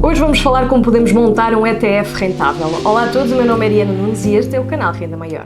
Hoje vamos falar como podemos montar um ETF rentável. Olá a todos, o meu nome é Ariana Nunes e este é o canal Renda Maior.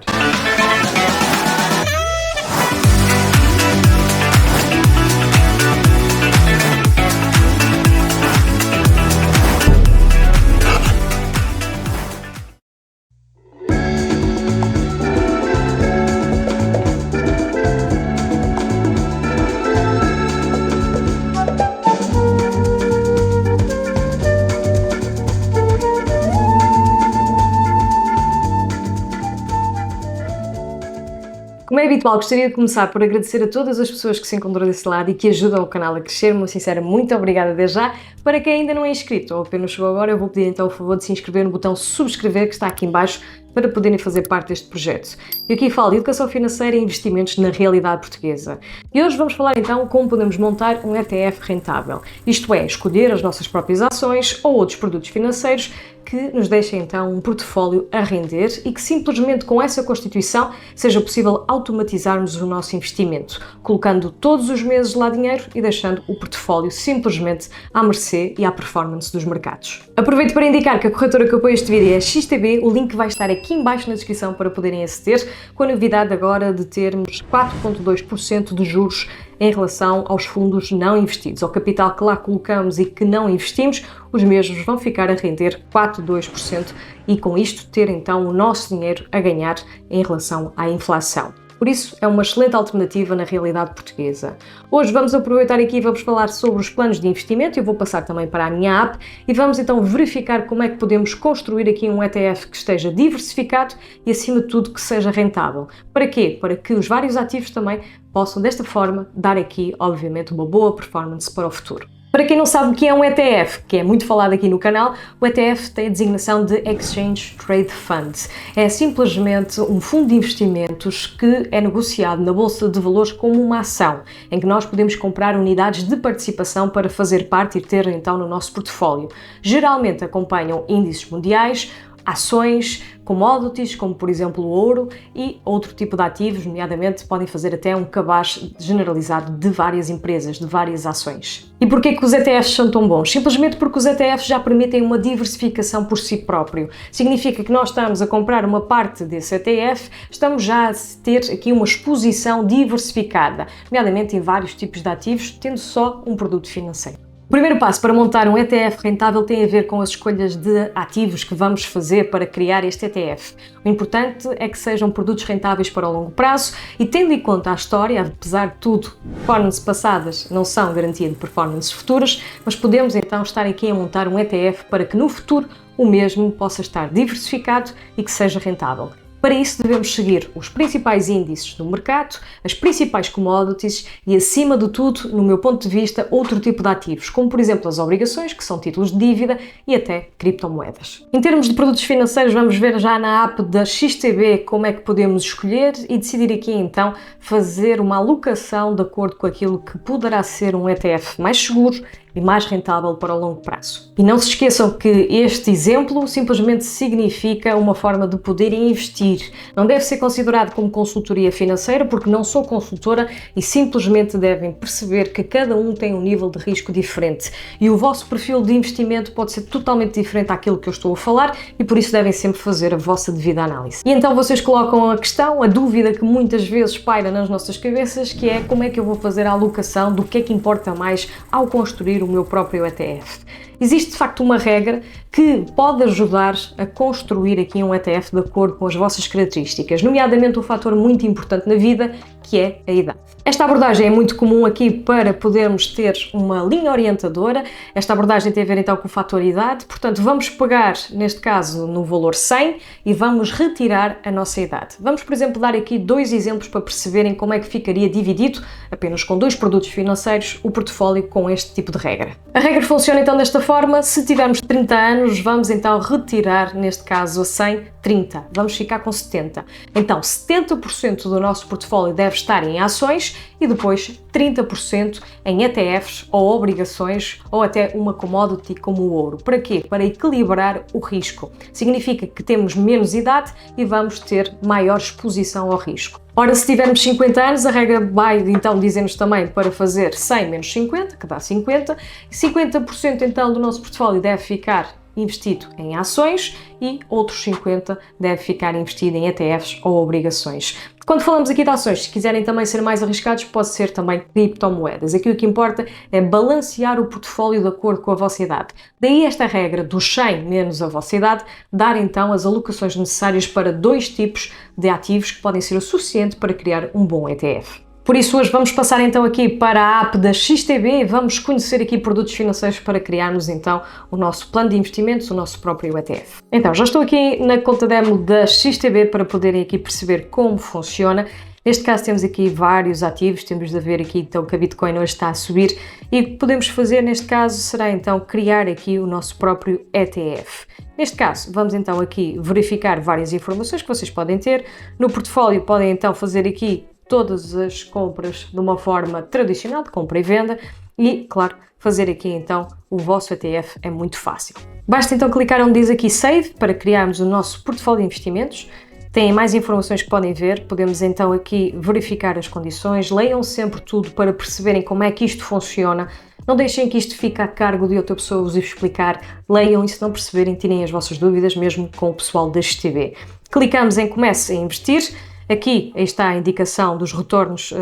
Como é habitual, gostaria de começar por agradecer a todas as pessoas que se encontram desse lado e que ajudam o canal a crescer. Uma sincera muito obrigada desde já. Para quem ainda não é inscrito ou apenas chegou agora, eu vou pedir então o favor de se inscrever no botão subscrever que está aqui em baixo para poderem fazer parte deste projeto. Eu aqui falo de educação financeira e investimentos na realidade portuguesa. E hoje vamos falar então como podemos montar um ETF rentável. Isto é, escolher as nossas próprias ações ou outros produtos financeiros que nos deixem então um portfólio a render e que simplesmente com essa constituição seja possível automatizarmos o nosso investimento, colocando todos os meses lá dinheiro e deixando o portfólio simplesmente à mercê e à performance dos mercados. Aproveito para indicar que a corretora que apoia este vídeo é a XTB, o link vai estar aqui em baixo na descrição para poderem aceder, com a novidade agora de termos 4,2% de juros em relação aos fundos não investidos. Ao capital que lá colocamos e que não investimos, os mesmos vão ficar a render 4,2% e com isto ter então o nosso dinheiro a ganhar em relação à inflação. Por isso, é uma excelente alternativa na realidade portuguesa. Hoje vamos aproveitar aqui e vamos falar sobre os planos de investimento. Eu vou passar também para a minha app e vamos então verificar como é que podemos construir aqui um ETF que esteja diversificado e, acima de tudo, que seja rentável. Para quê? Para que os vários ativos também possam, desta forma, dar aqui, obviamente, uma boa performance para o futuro. Para quem não sabe o que é um ETF, que é muito falado aqui no canal, o ETF tem a designação de Exchange Trade Fund. É simplesmente um fundo de investimentos que é negociado na Bolsa de Valores como uma ação, em que nós podemos comprar unidades de participação para fazer parte e ter então no nosso portfólio. Geralmente acompanham índices mundiais, ações, commodities, como por exemplo o ouro e outro tipo de ativos, nomeadamente podem fazer até um cabaz generalizado de várias empresas, de várias ações. E porquê que os ETFs são tão bons? Simplesmente porque os ETFs já permitem uma diversificação por si próprio. Significa que nós estamos a comprar uma parte desse ETF, estamos já a ter aqui uma exposição diversificada, nomeadamente em vários tipos de ativos, tendo só um produto financeiro. O primeiro passo para montar um ETF rentável tem a ver com as escolhas de ativos que vamos fazer para criar este ETF. O importante é que sejam produtos rentáveis para o longo prazo e, tendo em conta a história, apesar de tudo, performances passadas não são garantia de performances futuras, mas podemos então estar aqui a montar um ETF para que no futuro o mesmo possa estar diversificado e que seja rentável. Para isso devemos seguir os principais índices do mercado, as principais commodities e, acima de tudo, no meu ponto de vista, outro tipo de ativos, como por exemplo as obrigações, que são títulos de dívida, e até criptomoedas. Em termos de produtos financeiros, vamos ver já na app da XTB como é que podemos escolher e decidir aqui então fazer uma alocação de acordo com aquilo que poderá ser um ETF mais seguro e mais rentável para o longo prazo. E não se esqueçam que este exemplo simplesmente significa uma forma de poderem investir. Não deve ser considerado como consultoria financeira, porque não sou consultora e simplesmente devem perceber que cada um tem um nível de risco diferente e o vosso perfil de investimento pode ser totalmente diferente daquilo que eu estou a falar e por isso devem sempre fazer a vossa devida análise. E então vocês colocam a questão, a dúvida que muitas vezes paira nas nossas cabeças, que é como é que eu vou fazer a alocação, do que é que importa mais ao construir o meu próprio ETF. Existe de facto uma regra que pode ajudar a construir aqui um ETF de acordo com as vossas características, nomeadamente um fator muito importante na vida, que é a idade. Esta abordagem é muito comum aqui para podermos ter uma linha orientadora. Esta abordagem tem a ver então com o fator idade, portanto vamos pegar neste caso no valor 100 e vamos retirar a nossa idade. Vamos, por exemplo, dar aqui dois exemplos para perceberem como é que ficaria dividido, apenas com dois produtos financeiros, o portfólio com este tipo de regra. A regra funciona então desta forma: se tivermos 30 anos, vamos então retirar, neste caso a 100, 30, vamos ficar com 70. Então, 70% do nosso portfólio deve estar em ações e depois 30% em ETFs ou obrigações ou até uma commodity como o ouro. Para quê? Para equilibrar o risco. Significa que temos menos idade e vamos ter maior exposição ao risco. Ora, se tivermos 50 anos, a regra vai então dizer-nos também para fazer 100 menos 50, que dá 50. 50% então do nosso portfólio deve ficar investido em ações e outros 50% deve ficar investido em ETFs ou obrigações. Quando falamos aqui de ações, se quiserem também ser mais arriscados, pode ser também criptomoedas. Aqui o que importa é balancear o portfólio de acordo com a vossa idade. Daí esta regra dos 100 menos a vossa idade, dar então as alocações necessárias para 2 tipos de ativos que podem ser o suficiente para criar um bom ETF. Por isso hoje vamos passar então aqui para a app da XTB e vamos conhecer aqui produtos financeiros para criarmos então o nosso plano de investimentos, o nosso próprio ETF. Então já estou aqui na conta demo da XTB para poderem aqui perceber como funciona. Neste caso temos aqui vários ativos, temos de ver aqui então que a Bitcoin hoje está a subir e o que podemos fazer neste caso será então criar aqui o nosso próprio ETF. Neste caso vamos então aqui verificar várias informações que vocês podem ter. No portfólio podem então fazer aqui todas as compras de uma forma tradicional de compra e venda e, claro, fazer aqui então o vosso ETF é muito fácil. Basta então clicar onde diz aqui Save para criarmos o nosso portfólio de investimentos. Têm mais informações que podem ver, podemos então aqui verificar as condições, leiam sempre tudo para perceberem como é que isto funciona. Não deixem que isto fique a cargo de outra pessoa vos explicar, leiam e se não perceberem tirem as vossas dúvidas mesmo com o pessoal da XTB. Clicamos em Comece a investir. Aqui está a indicação dos retornos,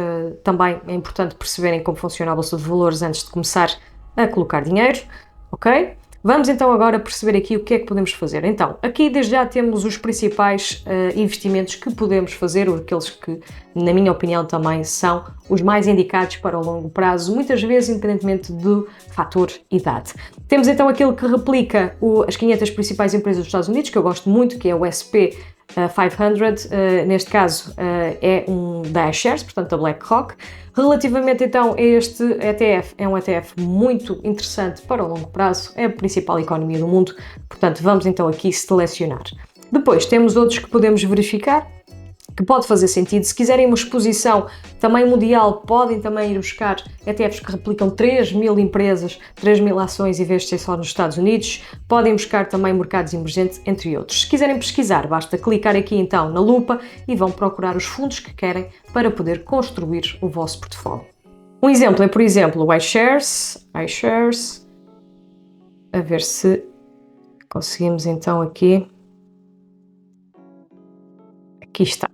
também é importante perceberem como funciona a bolsa de valores antes de começar a colocar dinheiro, ok? Vamos então agora perceber aqui o que é que podemos fazer. Então, aqui desde já temos os principais investimentos que podemos fazer, aqueles que, na minha opinião, também são os mais indicados para o longo prazo, muitas vezes independentemente do fator idade. Temos então aquele que replica as 500 principais empresas dos Estados Unidos, que eu gosto muito, que é o SP 500, neste caso é um da iShares, portanto da BlackRock. Relativamente então a este ETF, é um ETF muito interessante para o longo prazo, é a principal economia do mundo, portanto vamos então aqui selecionar. Depois temos outros que podemos verificar, que pode fazer sentido. Se quiserem uma exposição também mundial, podem também ir buscar ETFs que replicam 3.000 empresas, 3.000 ações em vez de ser só nos Estados Unidos. Podem buscar também mercados emergentes, entre outros. Se quiserem pesquisar, basta clicar aqui então na lupa e vão procurar os fundos que querem para poder construir o vosso portfólio. Um exemplo é, por exemplo, o iShares. A ver se conseguimos então aqui. Aqui está.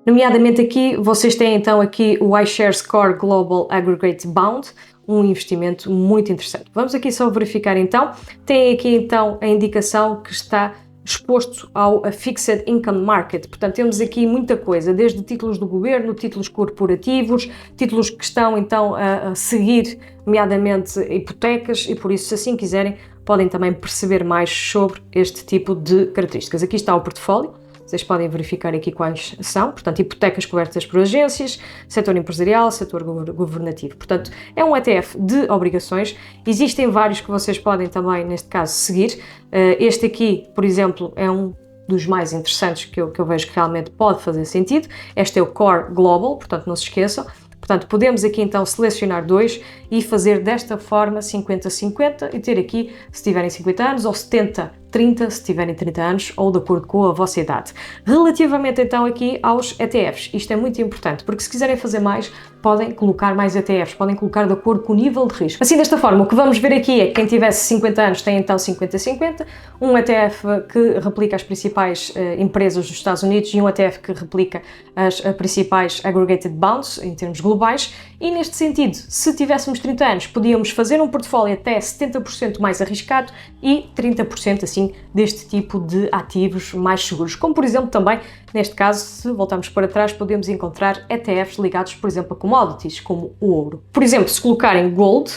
Nomeadamente aqui, vocês têm então aqui o iShares Core Global Aggregate Bond, um investimento muito interessante. Vamos aqui só verificar então, tem aqui então a indicação que está exposto ao Fixed Income Market, portanto temos aqui muita coisa, desde títulos do governo, títulos corporativos, títulos que estão então a seguir, nomeadamente hipotecas e por isso se assim quiserem podem também perceber mais sobre este tipo de características. Aqui está o portfólio. Vocês podem verificar aqui quais são, portanto, hipotecas cobertas por agências, setor empresarial, setor governativo. Portanto, é um ETF de obrigações. Existem vários que vocês podem também, neste caso, seguir. Este aqui, por exemplo, é um dos mais interessantes que eu vejo que realmente pode fazer sentido. Este é o Core Global, portanto, não se esqueçam. Portanto, podemos aqui então selecionar 2 e fazer desta forma 50-50 e ter aqui, se tiverem 50 anos, ou 70-30, se tiverem 30 anos, ou de acordo com a vossa idade. Relativamente então aqui aos ETFs, isto é muito importante, porque se quiserem fazer mais, podem colocar mais ETFs, podem colocar de acordo com o nível de risco. Assim, desta forma, o que vamos ver aqui é que quem tivesse 50 anos tem então 50-50, um ETF que replica as principais empresas dos Estados Unidos e um ETF que replica as principais aggregated bonds em termos globais, e neste sentido, se tivéssemos 30 anos, podíamos fazer um portfólio até 70% mais arriscado e 30% assim deste tipo de ativos mais seguros, como por exemplo também, neste caso, se voltarmos para trás, podemos encontrar ETFs ligados, por exemplo, a commodities, como o ouro. Por exemplo, se colocarem Gold,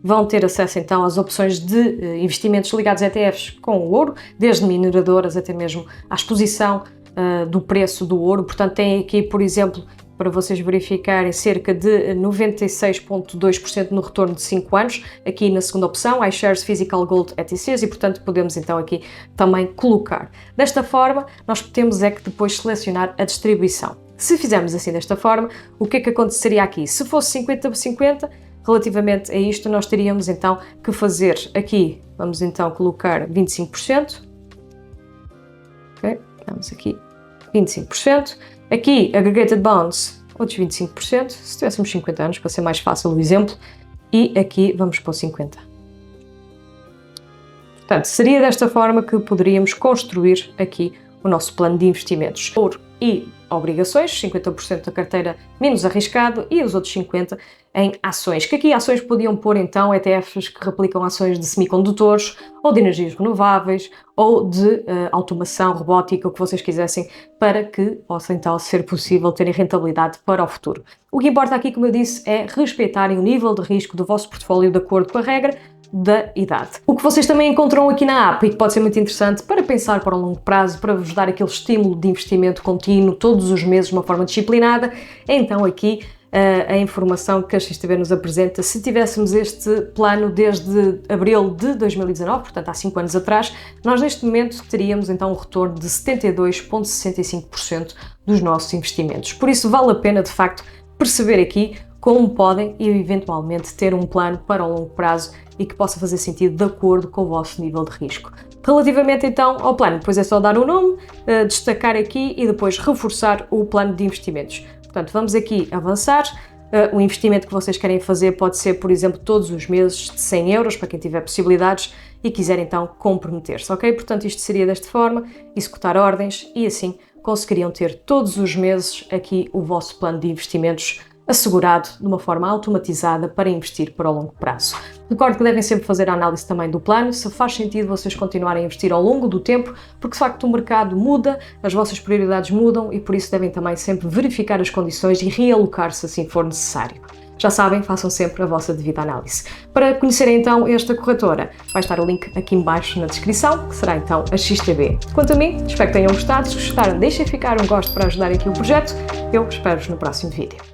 vão ter acesso então às opções de investimentos ligados a ETFs com o ouro, desde mineradoras até mesmo à exposição do preço do ouro. Portanto, tem aqui, por exemplo, para vocês verificarem, cerca de 96,2% no retorno de 5 anos, aqui na segunda opção, iShares Physical Gold ETCs, e portanto podemos então aqui também colocar. Desta forma, nós temos é que depois selecionar a distribuição. Se fizermos assim desta forma, o que é que aconteceria aqui? Se fosse 50/50, relativamente a isto, nós teríamos então que fazer aqui, vamos então colocar 25%, ok, vamos aqui 25%, aqui Aggregated Bonds, outros 25%, se tivéssemos 50 anos, para ser mais fácil o exemplo, e aqui vamos pôr 50%. Portanto, seria desta forma que poderíamos construir aqui o nosso plano de investimentos. Ouro e obrigações, 50% da carteira menos arriscado e os outros 50% em ações, que aqui ações podiam pôr então ETFs que replicam ações de semicondutores ou de energias renováveis ou de automação, robótica, o que vocês quisessem, para que possa então ser possível terem rentabilidade para o futuro. O que importa aqui, como eu disse, é respeitarem o nível de risco do vosso portfólio de acordo com a regra da idade. O que vocês também encontram aqui na app e que pode ser muito interessante para pensar para um longo prazo, para vos dar aquele estímulo de investimento contínuo todos os meses de uma forma disciplinada, é então aqui a informação que a XTB nos apresenta. Se tivéssemos este plano desde abril de 2019, portanto há 5 anos atrás, nós neste momento teríamos então um retorno de 72,65% dos nossos investimentos. Por isso vale a pena de facto perceber aqui como podem e eventualmente ter um plano para o longo prazo e que possa fazer sentido de acordo com o vosso nível de risco. Relativamente então ao plano, depois é só dar um nome, destacar aqui e depois reforçar o plano de investimentos. Portanto, vamos aqui avançar. O investimento que vocês querem fazer pode ser, por exemplo, todos os meses de 100 euros, para quem tiver possibilidades e quiser então comprometer-se, ok? Portanto, isto seria desta forma, executar ordens e assim conseguiriam ter todos os meses aqui o vosso plano de investimentos assegurado de uma forma automatizada para investir para o longo prazo. Recordo que devem sempre fazer a análise também do plano, se faz sentido vocês continuarem a investir ao longo do tempo, porque de facto o mercado muda, as vossas prioridades mudam e por isso devem também sempre verificar as condições e realocar se assim for necessário. Já sabem, façam sempre a vossa devida análise. Para conhecerem então esta corretora, vai estar o link aqui em baixo na descrição, que será então a XTB. Quanto a mim, espero que tenham gostado. Se gostaram, deixem ficar um gosto para ajudar aqui o projeto. Eu espero-vos no próximo vídeo.